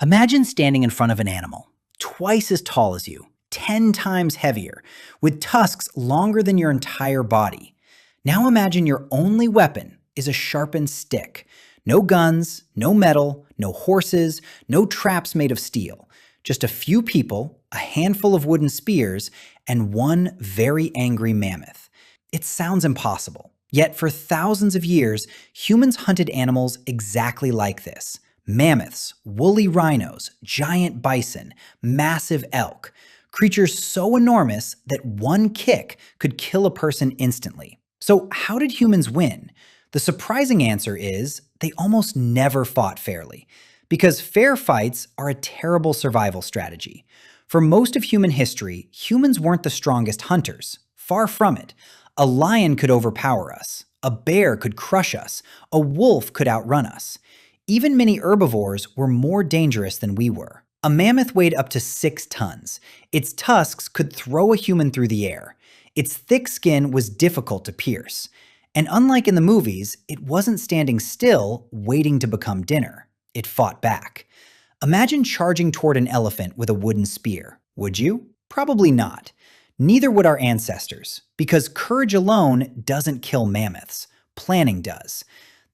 Imagine standing in front of an animal, twice as tall as you, 10 times heavier, with tusks longer than your entire body. Now imagine your only weapon is a sharpened stick. No guns, no metal, no horses, no traps made of steel. Just a few people, a handful of wooden spears, and one very angry mammoth. It sounds impossible. Yet for thousands of years, humans hunted animals exactly like this. Mammoths, woolly rhinos, giant bison, massive elk. Creatures so enormous that one kick could kill a person instantly. So how did humans win? The surprising answer is they almost never fought fairly, because fair fights are a terrible survival strategy. For most of human history, humans weren't the strongest hunters. Far from it. A lion could overpower us. A bear could crush us. A wolf could outrun us. Even many herbivores were more dangerous than we were. A mammoth weighed up to 6 tons. Its tusks could throw a human through the air. Its thick skin was difficult to pierce. And unlike in the movies, it wasn't standing still, waiting to become dinner. It fought back. Imagine charging toward an elephant with a wooden spear. Would you? Probably not. Neither would our ancestors, because courage alone doesn't kill mammoths. Planning does.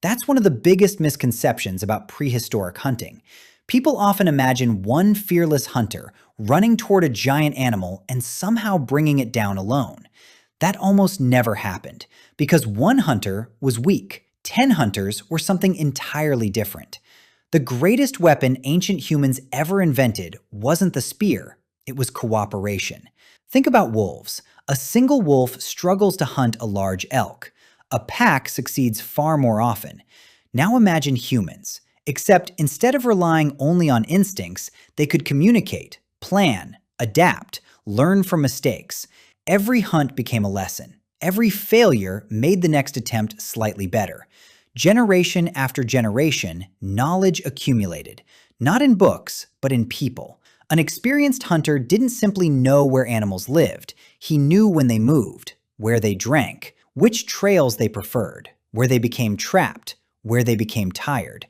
That's one of the biggest misconceptions about prehistoric hunting. People often imagine one fearless hunter running toward a giant animal and somehow bringing it down alone. That almost never happened, because one hunter was weak. 10 hunters were something entirely different. The greatest weapon ancient humans ever invented wasn't the spear, it was cooperation. Think about wolves. A single wolf struggles to hunt a large elk. A pack succeeds far more often. Now imagine humans, except instead of relying only on instincts, they could communicate, plan, adapt, learn from mistakes. Every hunt became a lesson. Every failure made the next attempt slightly better. Generation after generation, knowledge accumulated, not in books, but in people. An experienced hunter didn't simply know where animals lived. He knew when they moved, where they drank, which trails they preferred, where they became trapped, where they became tired.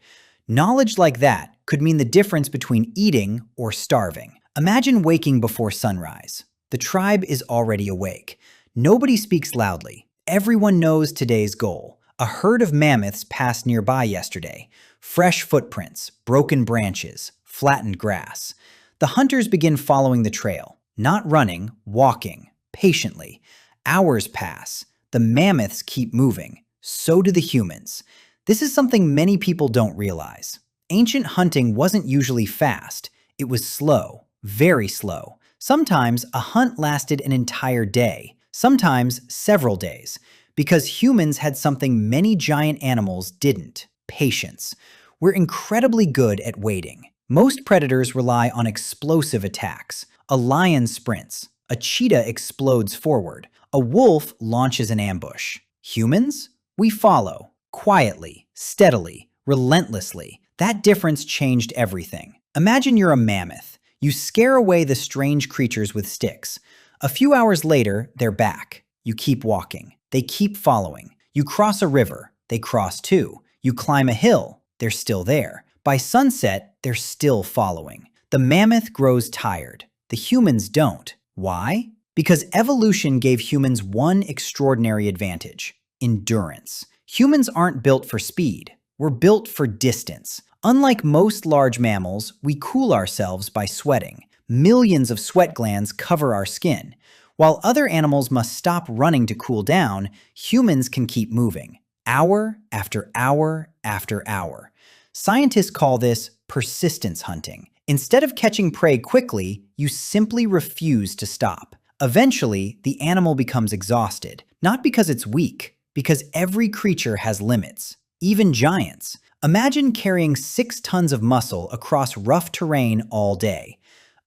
Knowledge like that could mean the difference between eating or starving. Imagine waking before sunrise. The tribe is already awake. Nobody speaks loudly. Everyone knows today's goal. A herd of mammoths passed nearby yesterday. Fresh footprints, broken branches, flattened grass. The hunters begin following the trail, not running, walking, patiently. Hours pass. The mammoths keep moving. So do the humans. This is something many people don't realize. Ancient hunting wasn't usually fast. It was slow, very slow. Sometimes a hunt lasted an entire day, sometimes several days, because humans had something many giant animals didn't: patience. We're incredibly good at waiting. Most predators rely on explosive attacks. A lion sprints. A cheetah explodes forward. A wolf launches an ambush. Humans? We follow. Quietly, steadily, relentlessly. That difference changed everything. Imagine you're a mammoth. You scare away the strange creatures with sticks. A few hours later, they're back. You keep walking. They keep following. You cross a river. They cross too. You climb a hill. They're still there. By sunset, they're still following. The mammoth grows tired. The humans don't. Why? Because evolution gave humans one extraordinary advantage: endurance. Humans aren't built for speed. We're built for distance. Unlike most large mammals, we cool ourselves by sweating. Millions of sweat glands cover our skin. While other animals must stop running to cool down, humans can keep moving, hour after hour after hour. Scientists call this persistence hunting. Instead of catching prey quickly, you simply refuse to stop. Eventually, the animal becomes exhausted, not because it's weak, because every creature has limits, even giants. Imagine carrying 6 tons of muscle across rough terrain all day.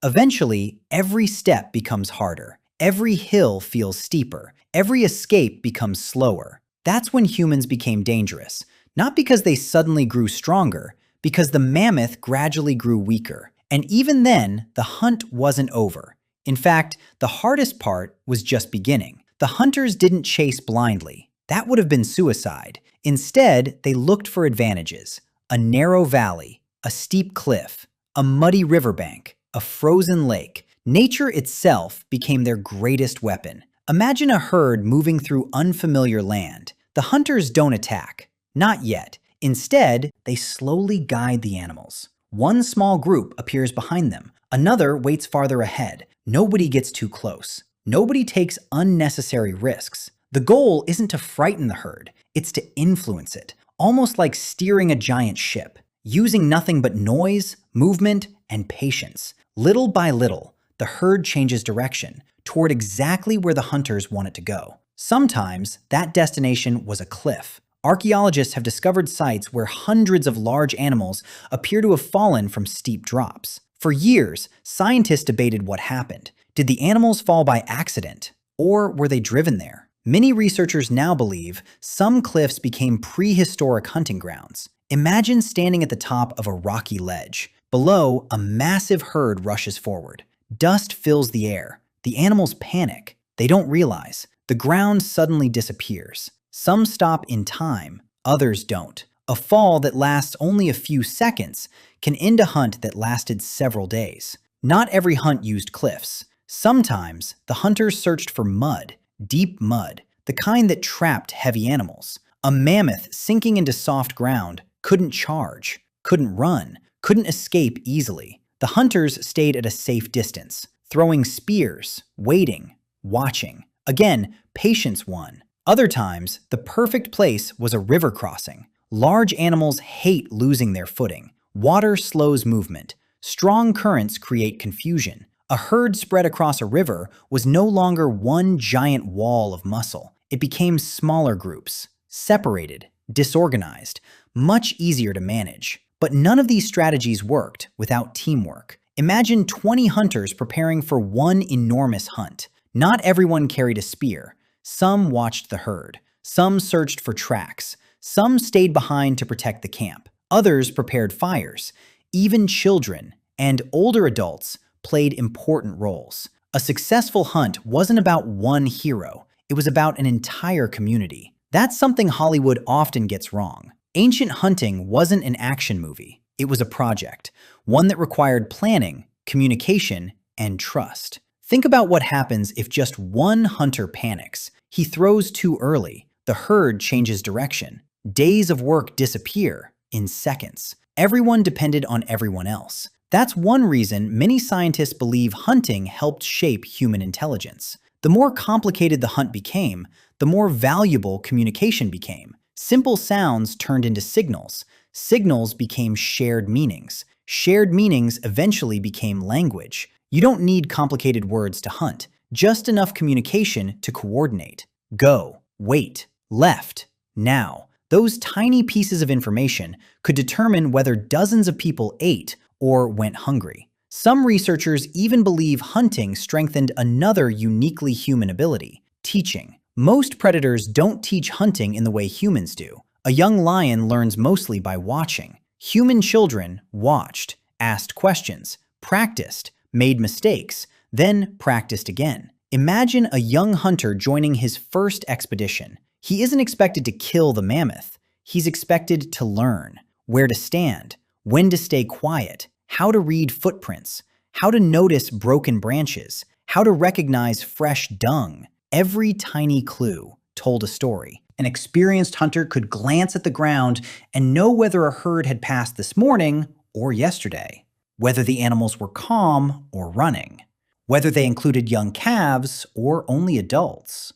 Eventually, every step becomes harder. Every hill feels steeper. Every escape becomes slower. That's when humans became dangerous, not because they suddenly grew stronger, because the mammoth gradually grew weaker. And even then, the hunt wasn't over. In fact, the hardest part was just beginning. The hunters didn't chase blindly. That would have been suicide. Instead, they looked for advantages: a narrow valley, a steep cliff, a muddy riverbank, a frozen lake. Nature itself became their greatest weapon. Imagine a herd moving through unfamiliar land. The hunters don't attack. Not yet. Instead, they slowly guide the animals. One small group appears behind them. Another waits farther ahead. Nobody gets too close. Nobody takes unnecessary risks. The goal isn't to frighten the herd, it's to influence it, almost like steering a giant ship, using nothing but noise, movement, and patience. Little by little, the herd changes direction toward exactly where the hunters want it to go. Sometimes that destination was a cliff. Archaeologists have discovered sites where hundreds of large animals appear to have fallen from steep drops. For years, scientists debated what happened. Did the animals fall by accident, or were they driven there? Many researchers now believe some cliffs became prehistoric hunting grounds. Imagine standing at the top of a rocky ledge. Below, a massive herd rushes forward. Dust fills the air. The animals panic. They don't realize. The ground suddenly disappears. Some stop in time, others don't. A fall that lasts only a few seconds can end a hunt that lasted several days. Not every hunt used cliffs. Sometimes, the hunters searched for mud, deep mud, the kind that trapped heavy animals. A mammoth sinking into soft ground couldn't charge, couldn't run, couldn't escape easily. The hunters stayed at a safe distance, throwing spears, waiting, watching. Again, patience won. Other times, the perfect place was a river crossing. Large animals hate losing their footing. Water slows movement. Strong currents create confusion. A herd spread across a river was no longer one giant wall of muscle. It became smaller groups, separated, disorganized, much easier to manage. But none of these strategies worked without teamwork. Imagine 20 hunters preparing for one enormous hunt. Not everyone carried a spear. Some watched the herd. Some searched for tracks. Some stayed behind to protect the camp. Others prepared fires. Even children and older adults played important roles. A successful hunt wasn't about one hero. It was about an entire community. That's something Hollywood often gets wrong. Ancient hunting wasn't an action movie. It was a project, one that required planning, communication, and trust. Think about what happens if just one hunter panics. He throws too early. The herd changes direction. Days of work disappear in seconds. Everyone depended on everyone else. That's one reason many scientists believe hunting helped shape human intelligence. The more complicated the hunt became, the more valuable communication became. Simple sounds turned into signals. Signals became shared meanings. Shared meanings eventually became language. You don't need complicated words to hunt, just enough communication to coordinate. Go, wait, left, now. Those tiny pieces of information could determine whether dozens of people ate or went hungry. Some researchers even believe hunting strengthened another uniquely human ability, teaching. Most predators don't teach hunting in the way humans do. A young lion learns mostly by watching. Human children watched, asked questions, practiced, made mistakes, then practiced again. Imagine a young hunter joining his first expedition. He isn't expected to kill the mammoth. He's expected to learn where to stand, when to stay quiet, how to read footprints, how to notice broken branches, how to recognize fresh dung. Every tiny clue told a story. An experienced hunter could glance at the ground and know whether a herd had passed this morning or yesterday, whether the animals were calm or running, whether they included young calves or only adults.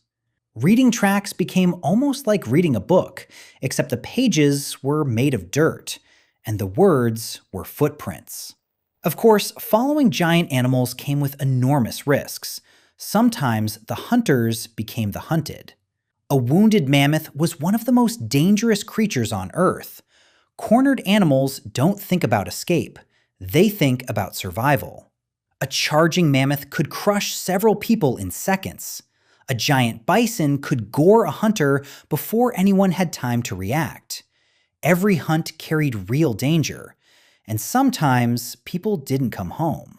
Reading tracks became almost like reading a book, except the pages were made of dirt, and the words were footprints. Of course, following giant animals came with enormous risks. Sometimes the hunters became the hunted. A wounded mammoth was one of the most dangerous creatures on Earth. Cornered animals don't think about escape. They think about survival. A charging mammoth could crush several people in seconds. A giant bison could gore a hunter before anyone had time to react. Every hunt carried real danger, and sometimes people didn't come home.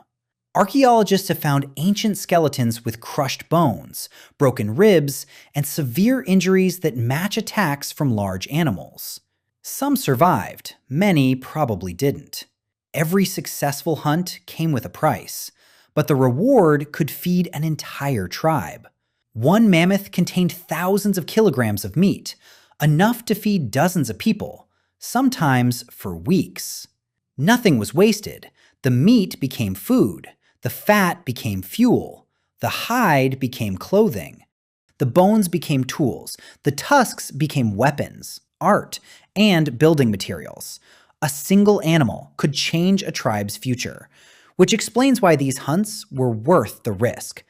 Archaeologists have found ancient skeletons with crushed bones, broken ribs, and severe injuries that match attacks from large animals. Some survived, many probably didn't. Every successful hunt came with a price, but the reward could feed an entire tribe. One mammoth contained thousands of kilograms of meat, enough to feed dozens of people, sometimes for weeks. Nothing was wasted. The meat became food, the fat became fuel, the hide became clothing. The bones became tools, the tusks became weapons, art, and building materials. A single animal could change a tribe's future, which explains why these hunts were worth the risk.